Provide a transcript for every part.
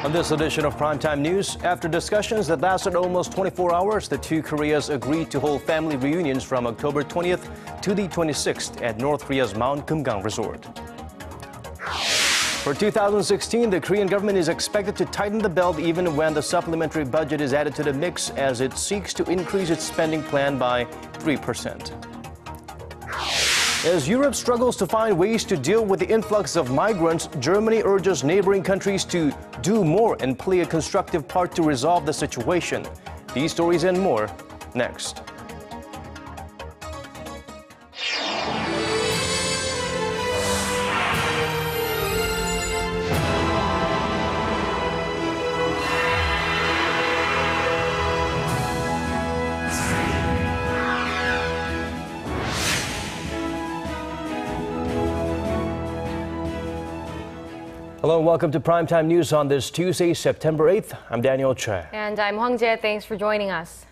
On this edition of Primetime News, after discussions that lasted almost 24 hours, the two Koreas agreed to hold family reunions from October 20th to the 26th at North Korea's Mount Kumgang resort. For 2016, the Korean government is expected to tighten the belt even when the supplementary budget is added to the mix as it seeks to increase its spending plan by 3%. As Europe struggles to find ways to deal with the influx of migrants, Germany urges neighboring countries to do more and play a constructive part to resolve the situation. These stories and more next. Hello and welcome to Primetime News on this Tuesday, September 8th. I'm Daniel Choy. And I'm Hwang Ji-hye. Thanks for joining us.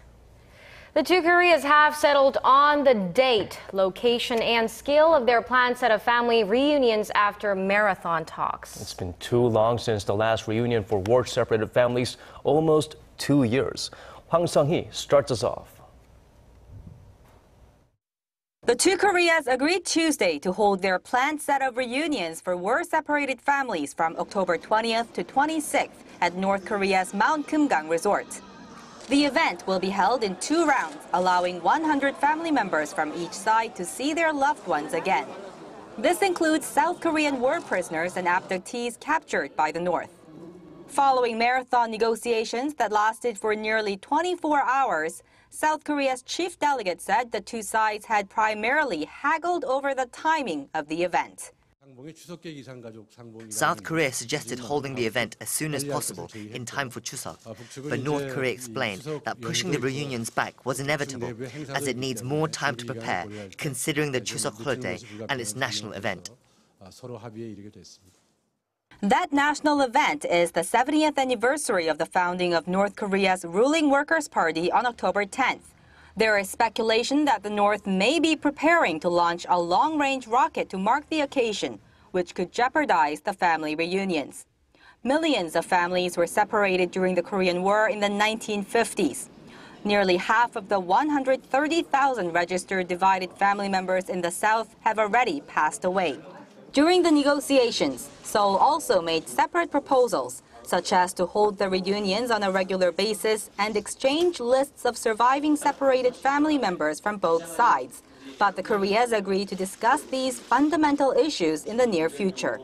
The two Koreas have settled on the date, location, and scale of their planned set of family reunions after marathon talks. It's been too long since the last reunion for war-separated families, almost 2 years. Hwang Ji-hye starts us off. The two Koreas agreed Tuesday to hold their planned set of reunions for war-separated families from October 20th to 26th at North Korea's Mount Kumgang resort. The event will be held in 2 rounds, allowing 100 family members from each side to see their loved ones again. This includes South Korean war prisoners and abductees captured by the North. Following marathon negotiations that lasted for nearly 24 hours, South Korea's chief delegate said the two sides had primarily haggled over the timing of the event. South Korea suggested holding the event as soon as possible in time for Chuseok, but North Korea explained that pushing the reunions back was inevitable as it needs more time to prepare, considering the Chuseok holiday and its national event. That national event is the 70th anniversary of the founding of North Korea's ruling Workers' Party on October 10th. There is speculation that the North may be preparing to launch a long-range rocket to mark the occasion, which could jeopardize the family reunions. Millions of families were separated during the Korean War in the 1950s. Nearly half of the 130,000 registered divided family members in the South have already passed away. During the negotiations, Seoul also made separate proposals, such as to hold the reunions on a regular basis and exchange lists of surviving separated family members from both sides. But the Koreas agreed to discuss these fundamental issues in the near future.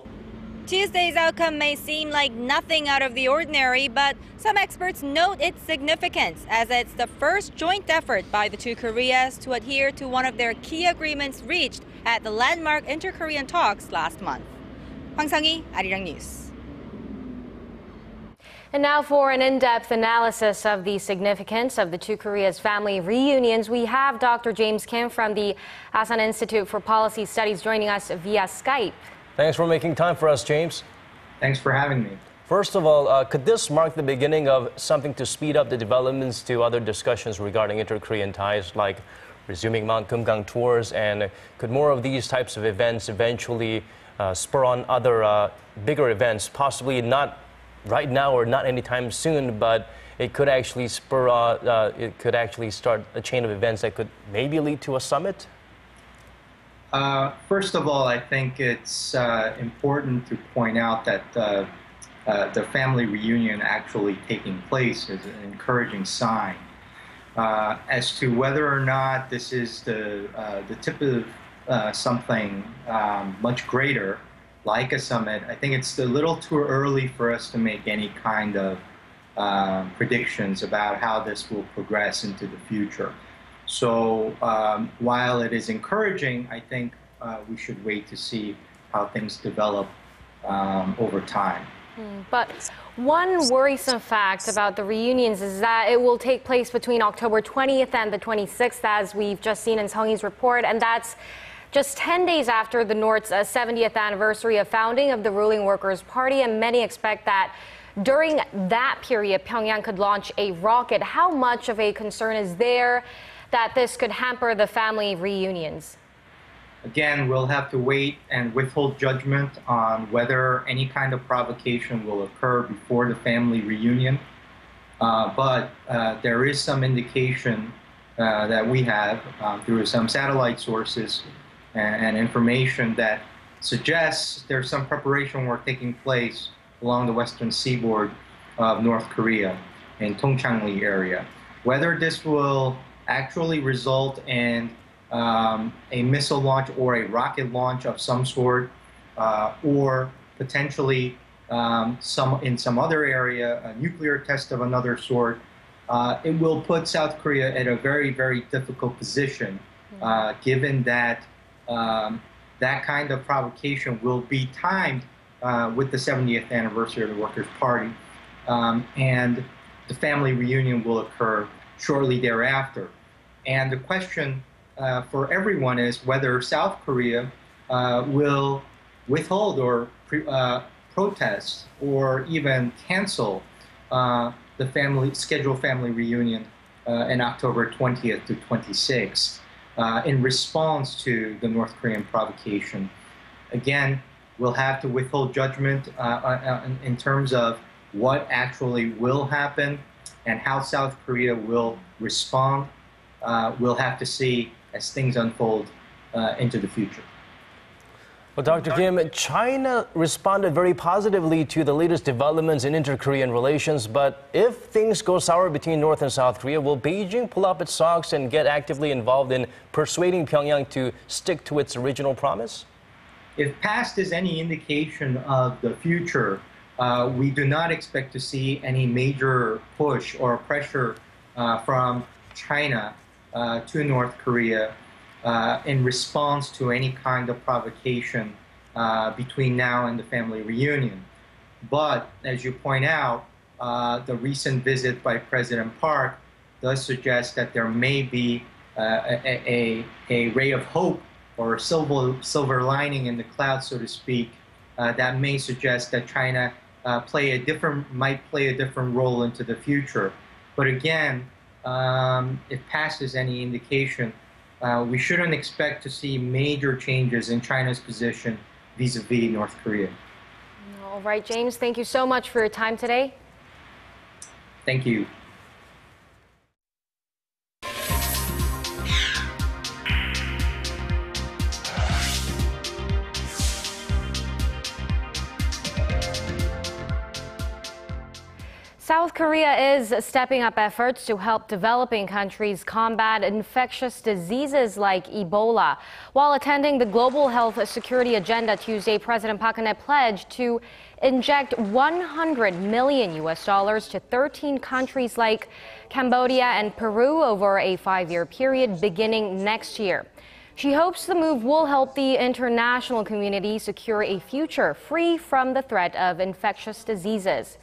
Tuesday's outcome may seem like nothing out of the ordinary, but some experts note its significance as it's the first joint effort by the two Koreas to adhere to one of their key agreements reached at the landmark inter-Korean talks last month. Hwang Ji-hye, Arirang News. And now for an in-depth analysis of the significance of the two Koreas' family reunions, we have Dr. James Kim from the Asan Institute for Policy Studies joining us via Skype. Thanks for making time for us, James. Thanks for having me. First of all, could this mark the beginning of something to speed up the developments to other discussions regarding inter-Korean ties, like resuming Mount Kumgang tours, and could more of these types of events eventually spur on other bigger events, possibly not right now or not anytime soon, but it could actually start a chain of events that could maybe lead to a summit? First of all, I think it's important to point out that the family reunion actually taking place is an encouraging sign. As to whether or not this is the tip of something much greater, like a summit, I think it's a little too early for us to make any kind of predictions about how this will progress into the future. So while it is encouraging, I think we should wait to see how things develop over time. But one worrisome fact about the reunions is that it will take place between October 20th and the 26th, as we've just seen in Sung-hee's report, and that's just 10 days after the North's 70th anniversary of founding of the ruling Workers' Party, and many expect that during that period, Pyongyang could launch a rocket. How much of a concern is there that this could hamper the family reunions? Again, we'll have to wait and withhold judgment on whether any kind of provocation will occur before the family reunion. But there is some indication that we have through some satellite sources and information that suggests there's some preparation work taking place along the western seaboard of North Korea in Tongchangli area. Whether this will actually result in a missile launch or a rocket launch of some sort, or potentially in some other area, a nuclear test of another sort, it will put South Korea at a very, very difficult position, given that that kind of provocation will be timed with the 70th anniversary of the Workers' Party, and the family reunion will occur shortly thereafter. And the question for everyone is whether South Korea will withhold or protest or even cancel the scheduled family reunion in October 20th to 26th in response to the North Korean provocation. Again, we'll have to withhold judgment in terms of what actually will happen and how South Korea will respond. We'll have to see as things unfold into the future. Well, Dr. Kim, China responded very positively to the latest developments in inter-Korean relations, but if things go sour between North and South Korea, will Beijing pull up its socks and get actively involved in persuading Pyongyang to stick to its original promise? If past is any indication of the future, we do not expect to see any major push or pressure from China to North Korea in response to any kind of provocation between now and the family reunion. But as you point out, the recent visit by President Park does suggest that there may be a ray of hope or a silver lining in the cloud, so to speak, that may suggest that China might play a different role into the future. But again, if past is any indication, we shouldn't expect to see major changes in China's position vis-a-vis North Korea. All right, James, thank you so much for your time today. Thank you. South Korea is stepping up efforts to help developing countries combat infectious diseases like Ebola. While attending the Global Health Security Agenda Tuesday, President Park Geun-hye pledged to inject $100 million to 13 countries like Cambodia and Peru over a 5-year period beginning next year. She hopes the move will help the international community secure a future free from the threat of infectious diseases.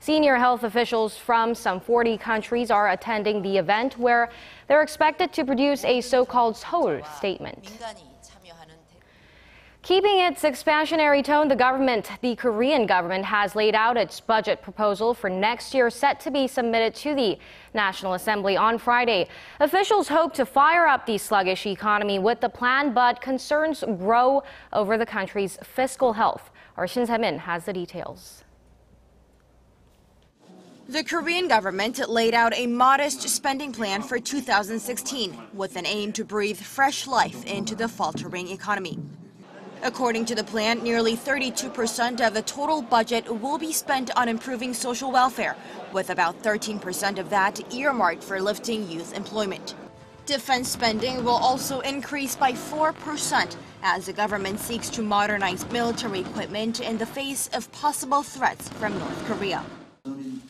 Senior health officials from some 40 countries are attending the event, where they're expected to produce a so-called Seoul statement. Keeping its expansionary tone, the Korean government has laid out its budget proposal for next year, set to be submitted to the National Assembly on Friday. Officials hope to fire up the sluggish economy with the plan, but concerns grow over the country's fiscal health. Our Shin Se-min has the details. The Korean government laid out a modest spending plan for 2016 with an aim to breathe fresh life into the faltering economy. According to the plan, nearly 32% of the total budget will be spent on improving social welfare, with about 13% of that earmarked for lifting youth employment. Defense spending will also increase by 4% as the government seeks to modernize military equipment in the face of possible threats from North Korea.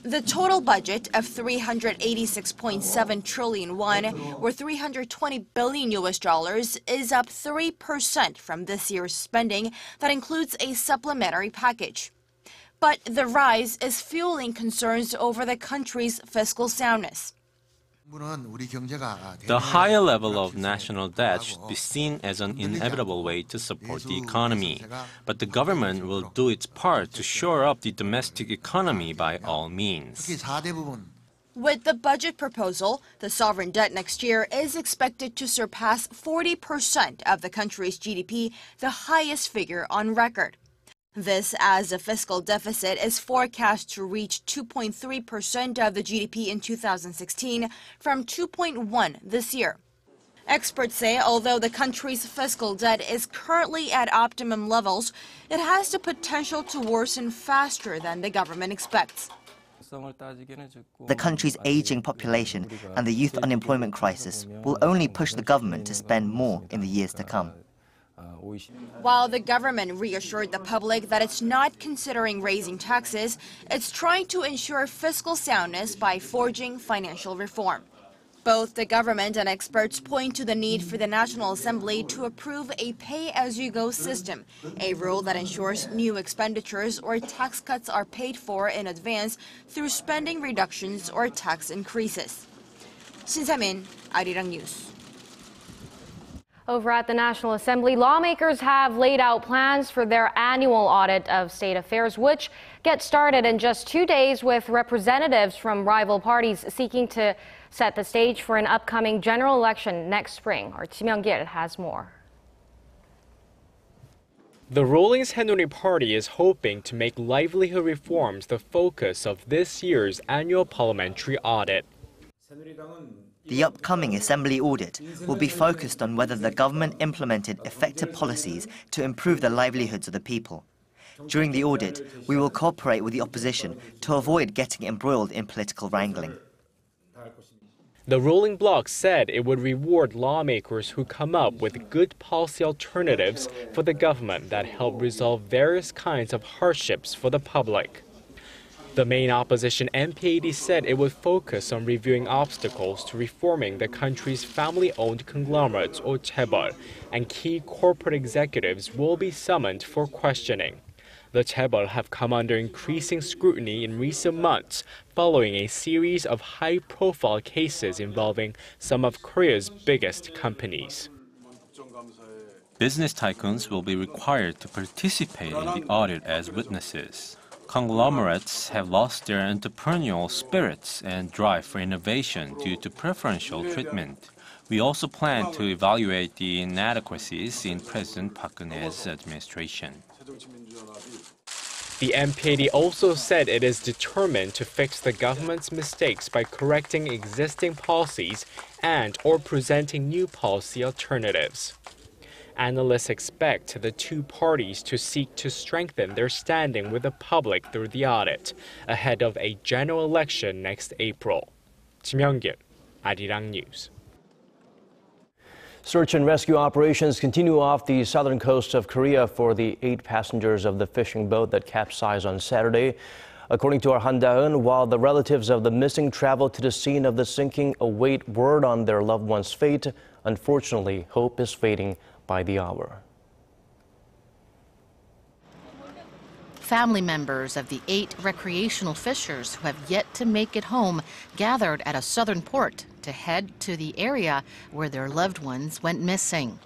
The total budget of 386.7 trillion won, or $320 billion, is up 3% from this year's spending that includes a supplementary package. But the rise is fueling concerns over the country's fiscal soundness. The higher level of national debt should be seen as an inevitable way to support the economy. But the government will do its part to shore up the domestic economy by all means. With the budget proposal, the sovereign debt next year is expected to surpass 40% of the country's GDP, the highest figure on record. This as the fiscal deficit is forecast to reach 2.3% of the GDP in 2016 from 2.1% this year. Experts say although the country's fiscal debt is currently at optimum levels, it has the potential to worsen faster than the government expects. The country's aging population and the youth unemployment crisis will only push the government to spend more in the years to come. While the government reassured the public that it's not considering raising taxes, it's trying to ensure fiscal soundness by forging financial reform. Both the government and experts point to the need for the National Assembly to approve a pay-as-you-go system, a rule that ensures new expenditures or tax cuts are paid for in advance through spending reductions or tax increases. Shin Sa-min, Arirang News. Over at the National Assembly, lawmakers have laid out plans for their annual audit of state affairs, which gets started in just 2 days with representatives from rival parties seeking to set the stage for an upcoming general election next spring. Our Kim Young-gil has more. The ruling Saenuri Party is hoping to make livelihood reforms the focus of this year's annual parliamentary audit. The upcoming Assembly audit will be focused on whether the government implemented effective policies to improve the livelihoods of the people. During the audit, we will cooperate with the opposition to avoid getting embroiled in political wrangling. The ruling bloc said it would reward lawmakers who come up with good policy alternatives for the government that help resolve various kinds of hardships for the public. The main opposition MPAD said it would focus on reviewing obstacles to reforming the country's family-owned conglomerates or chaebol, and key corporate executives will be summoned for questioning. The chaebol have come under increasing scrutiny in recent months following a series of high-profile cases involving some of Korea's biggest companies. Business tycoons will be required to participate in the audit as witnesses. Conglomerates have lost their entrepreneurial spirits and drive for innovation due to preferential treatment. We also plan to evaluate the inadequacies in President Park Geun-hye's administration. The MPAD also said it is determined to fix the government's mistakes by correcting existing policies and/or presenting new policy alternatives. Analysts expect the two parties to seek to strengthen their standing with the public through the audit, ahead of a general election next April. Kim Young-gil, Arirang News. Search and rescue operations continue off the southern coast of Korea for the 8 passengers of the fishing boat that capsized on Saturday. According to our Han Da-eun, while the relatives of the missing travel to the scene of the sinking await word on their loved one's fate, unfortunately, hope is fading by the hour. Family members of the 8 recreational fishers who have yet to make it home gathered at a southern port to head to the area where their loved ones went missing.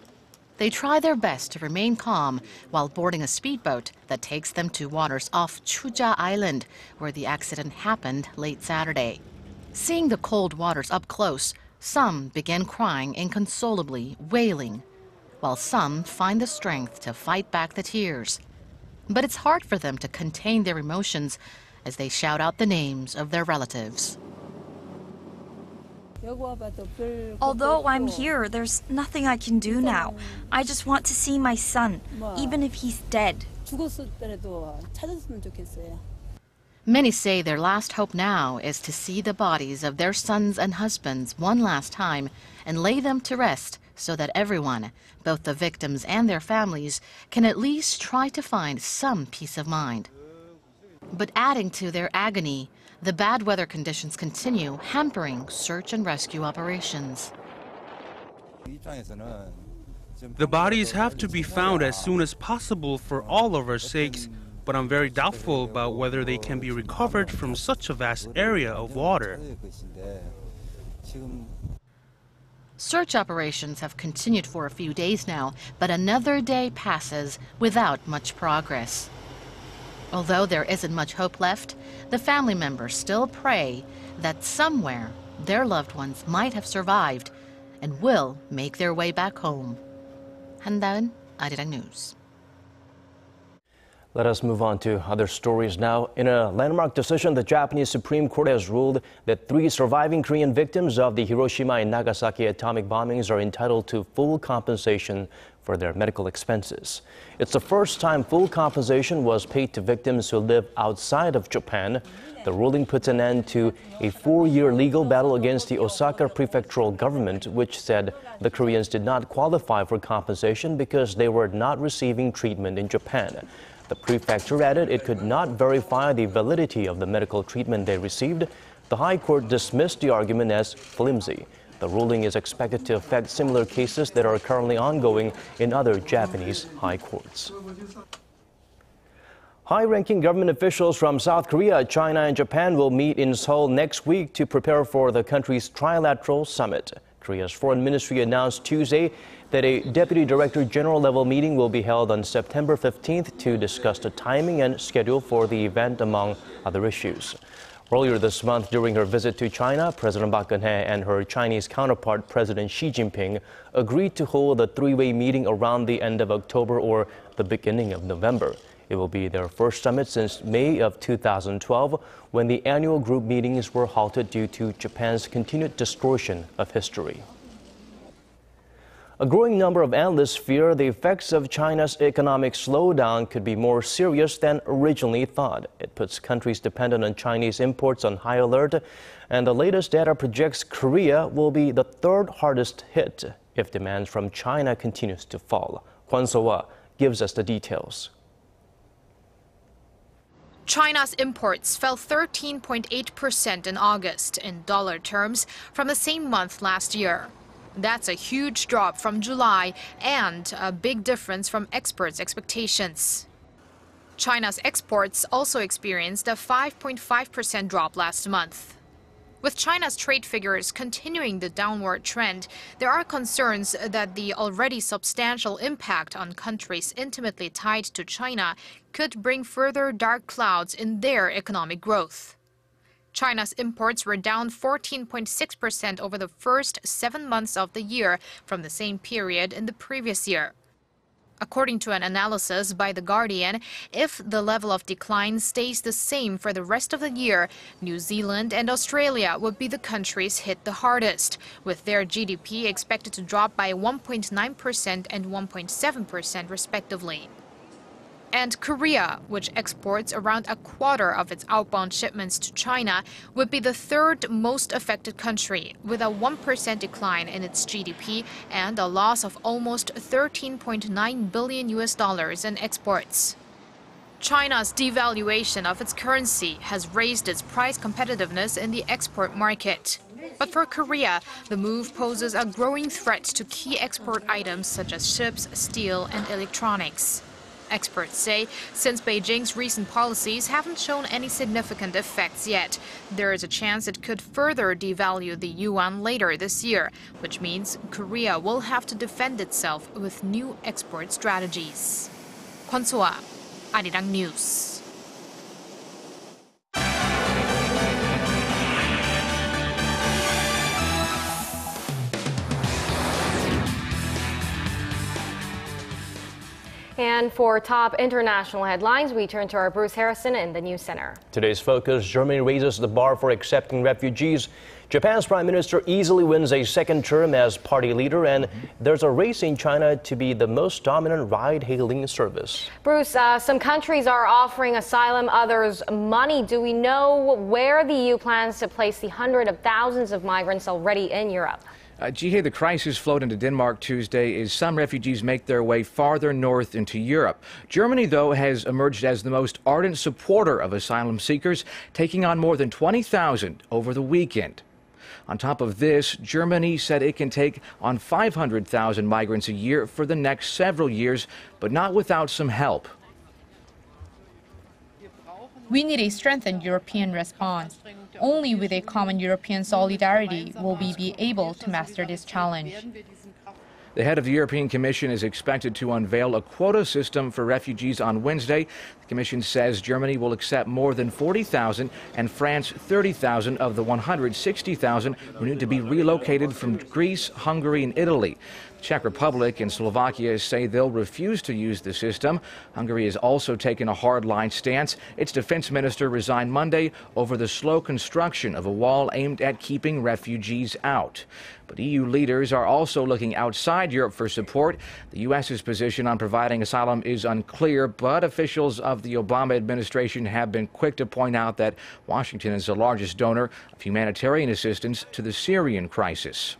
They try their best to remain calm while boarding a speedboat that takes them to waters off Chuja Island, where the accident happened late Saturday. Seeing the cold waters up close, some began crying inconsolably, wailing, while some find the strength to fight back the tears. But it's hard for them to contain their emotions as they shout out the names of their relatives. Although I'm here, there's nothing I can do now. I just want to see my son, even if he's dead. Many say their last hope now is to see the bodies of their sons and husbands one last time and lay them to rest so that everyone, both the victims and their families, can at least try to find some peace of mind. But adding to their agony, the bad weather conditions continue, hampering search and rescue operations. The bodies have to be found as soon as possible for all of our sakes, but I'm very doubtful about whether they can be recovered from such a vast area of water. Search operations have continued for a few days now, but another day passes without much progress. Although there isn't much hope left, the family members still pray that somewhere their loved ones might have survived and will make their way back home. 한다은, Arirang News. Let us move on to other stories now. In a landmark decision, the Japanese Supreme Court has ruled that 3 surviving Korean victims of the Hiroshima and Nagasaki atomic bombings are entitled to full compensation for their medical expenses. It's the first time full compensation was paid to victims who live outside of Japan. The ruling puts an end to a 4-year legal battle against the Osaka prefectural government, which said the Koreans did not qualify for compensation because they were not receiving treatment in Japan. The prefecture added it could not verify the validity of the medical treatment they received. The High Court dismissed the argument as flimsy. The ruling is expected to affect similar cases that are currently ongoing in other Japanese high courts. High-ranking government officials from South Korea, China, and Japan will meet in Seoul next week to prepare for the country's trilateral summit. Korea's foreign ministry announced Tuesday that a Deputy Director General level meeting will be held on September 15th to discuss the timing and schedule for the event, among other issues. Earlier this month, during her visit to China, President Park Geun-hye and her Chinese counterpart, President Xi Jinping, agreed to hold a 3-way meeting around the end of October or the beginning of November. It will be their first summit since May of 2012, when the annual group meetings were halted due to Japan's continued distortion of history. A growing number of analysts fear the effects of China's economic slowdown could be more serious than originally thought. It puts countries dependent on Chinese imports on high alert, and the latest data projects Korea will be the 3rd hardest hit if demand from China continues to fall. Kwon So-ah gives us the details. China's imports fell 13.8% in August in dollar terms from the same month last year. That's a huge drop from July and a big difference from experts' expectations. China's exports also experienced a 5.5% drop last month. With China's trade figures continuing the downward trend, there are concerns that the already substantial impact on countries intimately tied to China could bring further dark clouds in their economic growth. China's imports were down 14.6% over the first 7 months of the year from the same period in the previous year. According to an analysis by The Guardian, if the level of decline stays the same for the rest of the year, New Zealand and Australia would be the countries hit the hardest, with their GDP expected to drop by 1.9% and 1.7% respectively. And Korea, which exports around a quarter of its outbound shipments to China, would be the 3rd most affected country, with a 1% decline in its GDP and a loss of almost $13.9 billion in exports. China's devaluation of its currency has raised its price competitiveness in the export market. But for Korea, the move poses a growing threat to key export items such as ships, steel, and electronics. Experts say since Beijing's recent policies haven't shown any significant effects yet, there is a chance it could further devalue the yuan later this year, which means Korea will have to defend itself with new export strategies. Kwon So-ah, Arirang News. And for top international headlines, we turn to our Bruce Harrison in the News Center. Today's focus: Germany raises the bar for accepting refugees. Japan's prime minister easily wins a 2nd term as party leader, and there's a race in China to be the most dominant ride-hailing service. Bruce, some countries are offering asylum, others money. Do we know where the EU plans to place the hundreds of thousands of migrants already in Europe? Ji-hye, the crisis flowed into Denmark Tuesday as some refugees make their way farther north into Europe. Germany, though, has emerged as the most ardent supporter of asylum seekers, taking on more than 20,000 over the weekend. On top of this, Germany said it can take on 500,000 migrants a year for the next several years, but not without some help. We need a strengthened European response. Only with a common European solidarity will we be able to master this challenge. The head of the European Commission is expected to unveil a quota system for refugees on Wednesday. The Commission says Germany will accept more than 40,000 and France 30,000 of the 160,000 who need to be relocated from Greece, Hungary, and Italy. The Czech Republic and Slovakia say they'll refuse to use the system. Hungary has also taken a hardline stance. Its defense minister resigned Monday over the slow construction of a wall aimed at keeping refugees out. But EU leaders are also looking outside Europe for support. The U.S.'s position on providing asylum is unclear, but officials of the Obama administration have been quick to point out that Washington is the largest donor of humanitarian assistance to the Syrian crisis.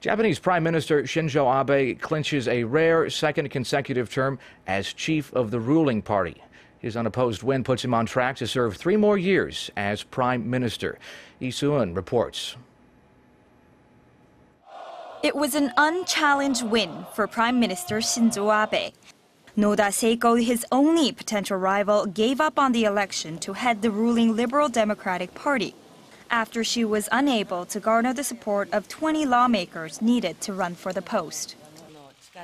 Japanese Prime Minister Shinzo Abe clinches a rare second consecutive term as chief of the ruling party. His unopposed win puts him on track to serve 3 more years as Prime Minister. Lee Soo-eun reports. It was an unchallenged win for Prime Minister Shinzo Abe. Noda Seiko, his only potential rival, gave up on the election to head the ruling Liberal Democratic Party after she was unable to garner the support of 20 lawmakers needed to run for the post.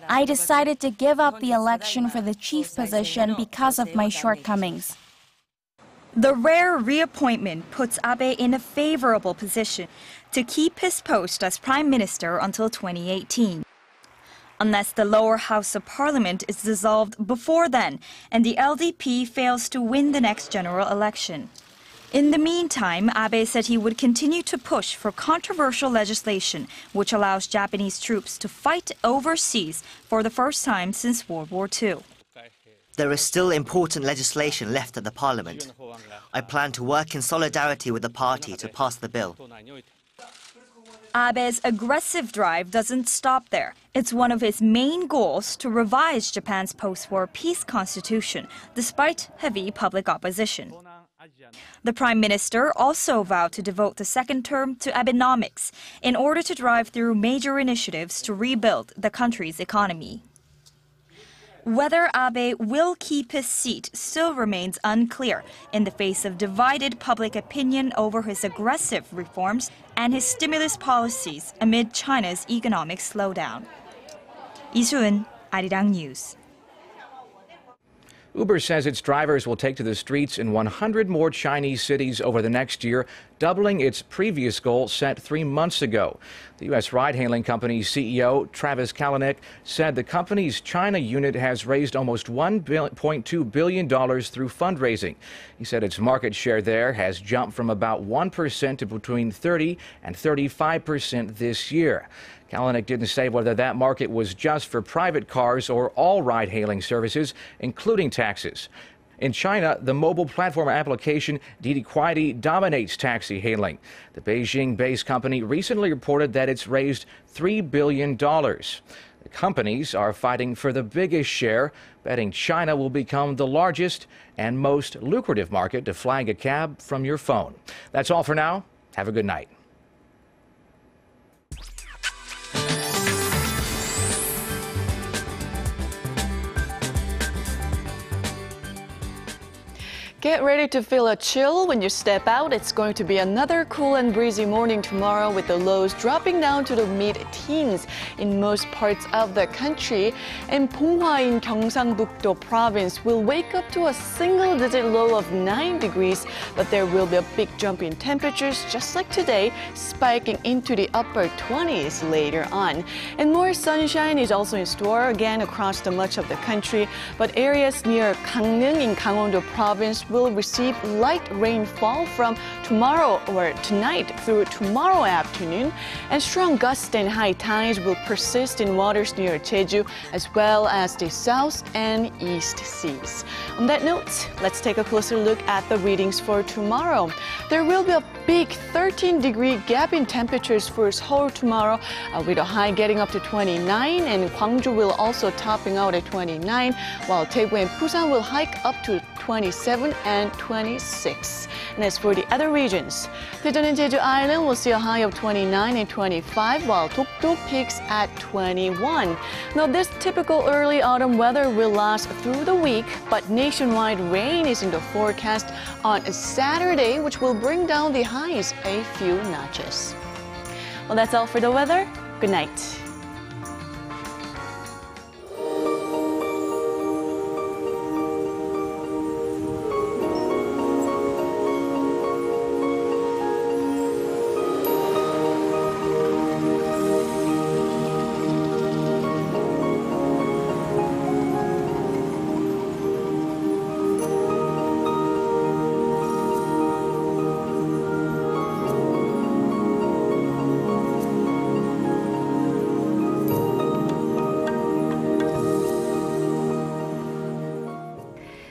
I decided to give up the election for the chief position because of my shortcomings. The rare reappointment puts Abe in a favorable position to keep his post as prime minister until 2018. Unless the lower house of parliament is dissolved before then and the LDP fails to win the next general election. In the meantime, Abe said he would continue to push for controversial legislation which allows Japanese troops to fight overseas for the first time since World War II. There is still important legislation left at the parliament. I plan to work in solidarity with the party to pass the bill. Abe's aggressive drive doesn't stop there. It's one of his main goals to revise Japan's post-war peace constitution, despite heavy public opposition. The prime minister also vowed to devote the second term to Abenomics in order to drive through major initiatives to rebuild the country's economy. Whether Abe will keep his seat still remains unclear in the face of divided public opinion over his aggressive reforms and his stimulus policies amid China's economic slowdown. Lee Soo-eun, Arirang News. Uber says its drivers will take to the streets in 100 more Chinese cities over the next year, doubling its previous goal set 3 months ago. The U.S. ride-hailing company's CEO, Travis Kalanick, said the company's China unit has raised almost $1.2 billion through fundraising. He said its market share there has jumped from about 1% to between 30 and 35% this year. Kalanick didn't say whether that market was just for private cars or all ride-hailing services, including taxis. In China, the mobile platform application Didi Kuaidi dominates taxi hailing. The Beijing-based company recently reported that it's raised $3 billion. The companies are fighting for the biggest share, betting China will become the largest and most lucrative market to flag a cab from your phone. That's all for now. Have a good night. Get ready to feel a chill when you step out. It's going to be another cool and breezy morning tomorrow with the lows dropping down to the mid-teens in most parts of the country. And Ponghwa in Gyeongsang-Bukdo province will wake up to a single-digit low of 9 degrees, but there will be a big jump in temperatures just like today, spiking into the upper 20s later on. And more sunshine is also in store again across the much of the country, but areas near Gangneung in Gangwon-do province will receive light rainfall from tomorrow or tonight through tomorrow afternoon, and strong gusts and high tides will persist in waters near Jeju as well as the south and east seas. On that note, let's take a closer look at the readings for tomorrow. There will be a big 13-degree gap in temperatures for Seoul tomorrow, with a high getting up to 29, and Gwangju will also topping out at 29, while Daegu and Busan will hike up to 27 and 26. And as for the other regions, Daejeon and Jeju Island will see a high of 29 and 25, while Dokdo peaks at 21. Now, this typical early autumn weather will last through the week, but nationwide rain is in the forecast on Saturday, which will bring down the highs a few notches. Well, that's all for the weather. Good night.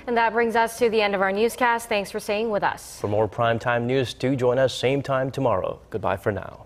And that brings us to the end of our newscast. Thanks for staying with us. For more primetime news, do join us same time tomorrow. Goodbye for now.